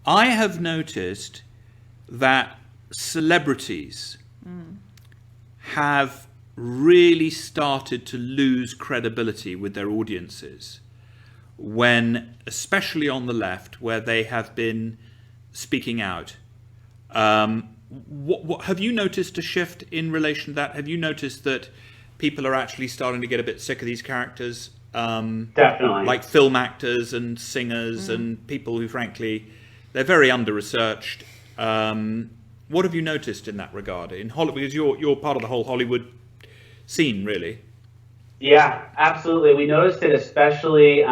I have noticed that celebrities have really started to lose credibility with their audiences when, especially on the left, where they have been speaking out. What have you noticed a shift in relation to that? Have you noticed that people are actually starting to get a bit sick of these characters? Definitely. Like film actors and singers and people who, frankly, they're very under-researched. What have you noticed in that regard in Hollywood? Because you're part of the whole Hollywood scene, really. Yeah, absolutely. We noticed it especially.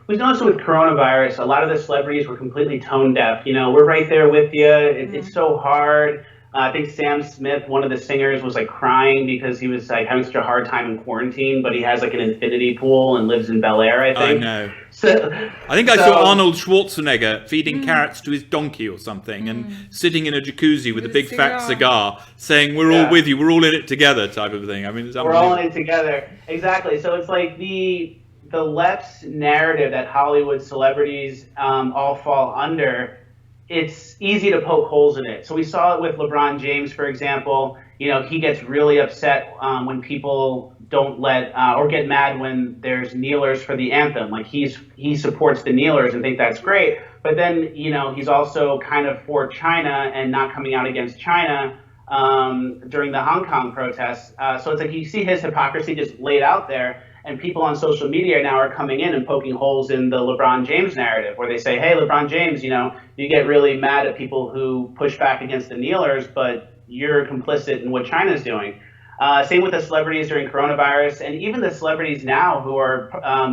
We noticed it with coronavirus. A lot of the celebrities were completely tone deaf. You know, we're right there with you. It's so hard. I think Sam Smith, one of the singers, was like crying because he was like having such a hard time in quarantine, but he has like an infinity pool and lives in Bel Air, I think. I know. So, I think I saw Arnold Schwarzenegger feeding carrots to his donkey or something and sitting in a jacuzzi with a big fat cigar saying, we're all with you, we're all in it together type of thing. I mean, it's we're all in it together. Exactly. So it's like the left's narrative that Hollywood celebrities all fall under. It's easy to poke holes in it. So we saw it with LeBron James, for example. You know, he gets really upset when people don't let or get mad when there's kneelers for the anthem. Like he supports the kneelers and think that's great. But then, you know, he's also kind of for China and not coming out against China during the Hong Kong protests. So it's like you see his hypocrisy just laid out there. And people on social media now are coming in and poking holes in the LeBron James narrative, where they say, hey, LeBron James, you know, you get really mad at people who push back against the kneelers, but you're complicit in what China's doing. Same with the celebrities during coronavirus, and even the celebrities now who are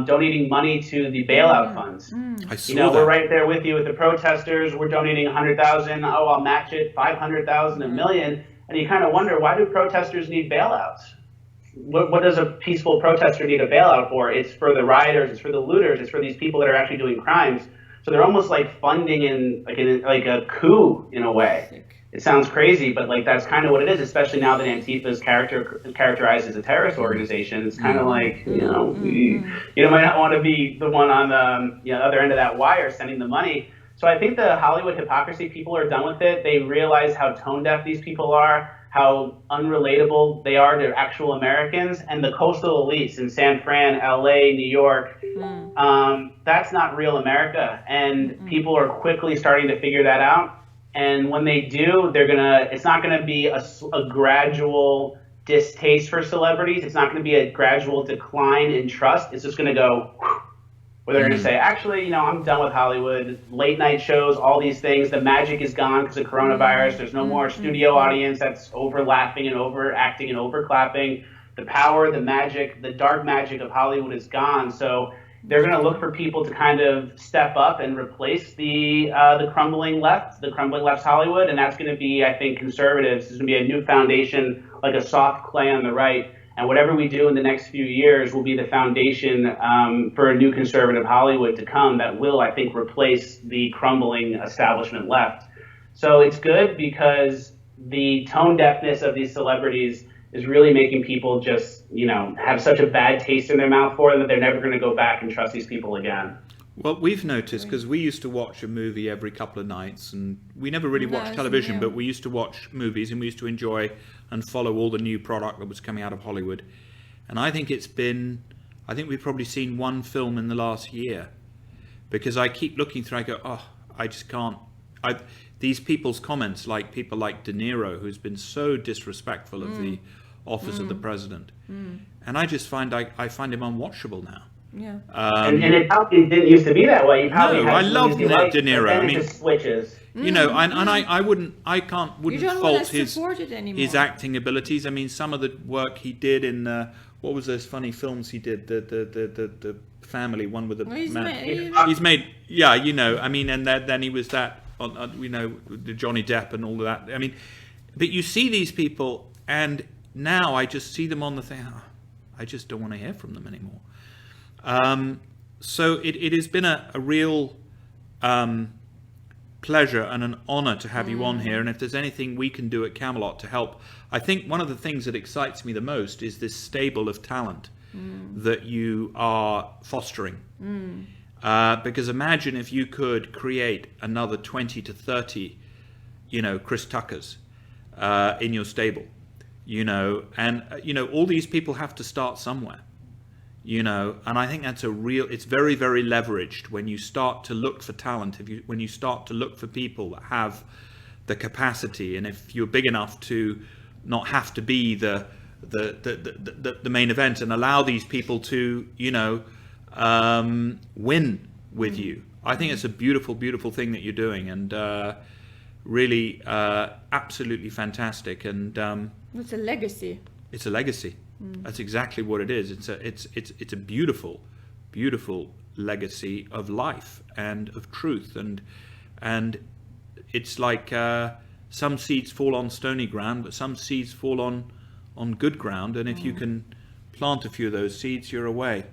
donating money to the bailout funds. I saw that. We're right there with you with the protesters. We're donating 100,000. Oh, I'll match it, 500,000, a million. And you kind of wonder, why do protesters need bailouts? What does a peaceful protester need a bailout for? It's for the rioters, it's for the looters, it's for these people that are actually doing crimes. So they're almost like funding in like a coup in a way. It sounds crazy, but like that's kind of what it is, especially now that Antifa is characterized as a terrorist organization. It's kind of like, you know, you might not want to be the one on the other end of that wire sending the money. So I think the Hollywood hypocrisy, people are done with it. They realize how tone deaf these people are, how unrelatable they are to actual Americans, and the coastal elites in San Fran, LA, New York. That's not real America, and people are quickly starting to figure that out. And when they do, it's not gonna be a gradual distaste for celebrities. It's not gonna be a gradual decline in trust. It's just gonna go, where they're going to say, actually, you know, I'm done with Hollywood, late night shows, all these things. The magic is gone because of coronavirus. There's no more studio audience that's overlapping and overacting and overclapping. The power, the magic, the dark magic of Hollywood is gone. So they're going to look for people to kind of step up and replace the crumbling left. The crumbling left's Hollywood, and that's going to be, I think, conservatives. It's going to be a new foundation, like a soft clay on the right. And whatever we do in the next few years will be the foundation for a new conservative Hollywood to come that will, I think, replace the crumbling establishment left. So it's good because the tone deafness of these celebrities is really making people just, you know, have such a bad taste in their mouth for them that they're never going to go back and trust these people again. Well, we've noticed, because we used to watch a movie every couple of nights, and we never really watched television, but we used to watch movies, and we used to enjoy and follow all the new product that was coming out of Hollywood. And I think we've probably seen one film in the last year, because I keep looking through, I go, I just can't. These people's comments, like people like De Niro, who's been so disrespectful of the office of the president. And I just find I find him unwatchable now. Yeah. And it didn't used to be that way. You probably I love De Niro. I mean, it just switches. You know, and I wouldn't fault his acting abilities. I mean, some of the work he did in what was those funny films he did, the family one with the he's made you know, I mean, and then he was that you know, the Johnny Depp and all of that. I mean, but you see these people, and now I just see them on the thing. I just don't want to hear from them anymore. So it has been a real pleasure and an honor to have you on here. And if there's anything we can do at Camelot to help, I think one of the things that excites me the most is this stable of talent that you are fostering. Because imagine if you could create another 20 to 30, Chris Tuckers in your stable, and all these people have to start somewhere, and I think that's it's very, very leveraged when you start to look for talent, when you start to look for people that have the capacity, and if you're big enough to not have to be the main event and allow these people to, win with you. I think it's a beautiful, beautiful thing that you're doing, and really absolutely fantastic. And it's a legacy. It's a legacy. That's exactly what it is. It's a beautiful, beautiful legacy of life and of truth, and it's like some seeds fall on stony ground, but some seeds fall on good ground, and if you can plant a few of those seeds, you're away.